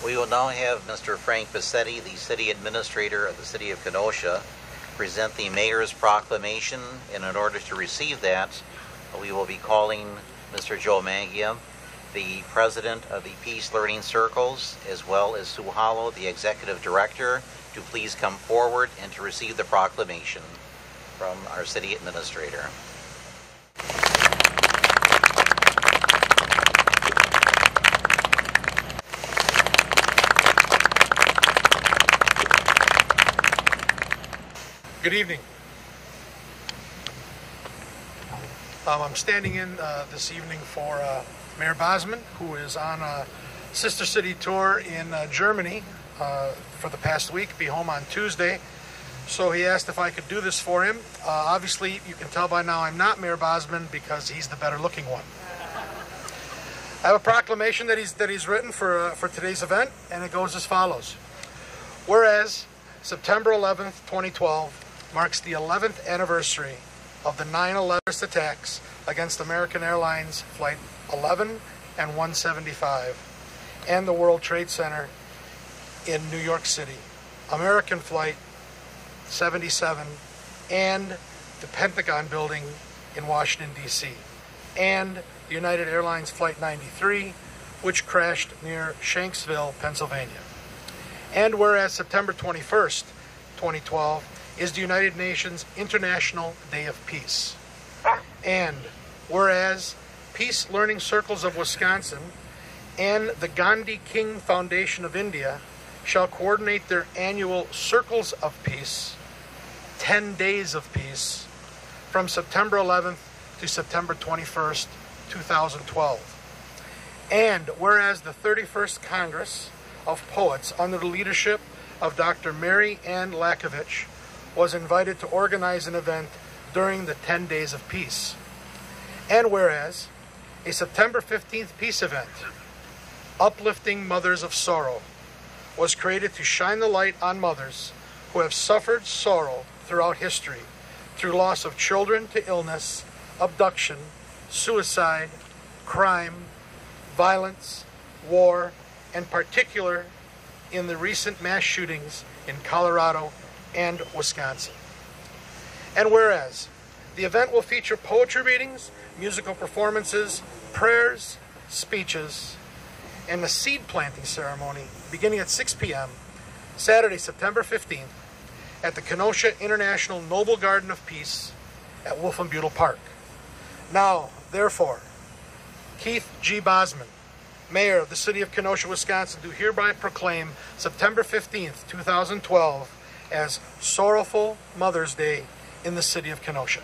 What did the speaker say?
We will now have Mr. Frank Bassetti, the City Administrator of the City of Kenosha, present the Mayor's proclamation, and in order to receive that, we will be calling Mr. Joe Maggia, the President of the Peace Learning Circles, as well as Sue Hollow, the Executive Director, to please come forward and to receive the proclamation from our City Administrator. Good evening. I'm standing in this evening for Mayor Bosman, who is on a sister city tour in Germany for the past week, be home on Tuesday. So he asked if I could do this for him. Obviously, you can tell by now I'm not Mayor Bosman because he's the better looking one. I have a proclamation that he's written for today's event, and it goes as follows. Whereas September 11th, 2012 marks the 11th anniversary of the 9/11 attacks against American Airlines Flight 11 and 175 and the World Trade Center in New York City, American Flight 77, and the Pentagon Building in Washington, D.C., and the United Airlines Flight 93, which crashed near Shanksville, Pennsylvania. And whereas September 21st, 2012, is the United Nations International Day of Peace. And whereas Peace Learning Circles of Wisconsin and the Gandhi King Foundation of India shall coordinate their annual Circles of Peace, 10 Days of Peace, from September 11th to September 21st, 2012. And whereas the 31st Congress of Poets under the leadership of Dr. Mary Ann Lakovich was invited to organize an event during the 10 Days of Peace. And whereas a September 15th peace event, Uplifting Mothers of Sorrow, was created to shine the light on mothers who have suffered sorrow throughout history through loss of children to illness, abduction, suicide, crime, violence, war, and particular in the recent mass shootings in Colorado and Wisconsin. And whereas the event will feature poetry readings, musical performances, prayers, speeches, and a seed planting ceremony beginning at 6 p.m. Saturday, September 15th at the Kenosha International Noble Garden of Peace at Wolfenbüttel Park. Now, therefore, Keith G. Bosman, Mayor of the City of Kenosha, Wisconsin, do hereby proclaim September 15th, 2012 as Sorrowful Mother's Day in the City of Kenosha.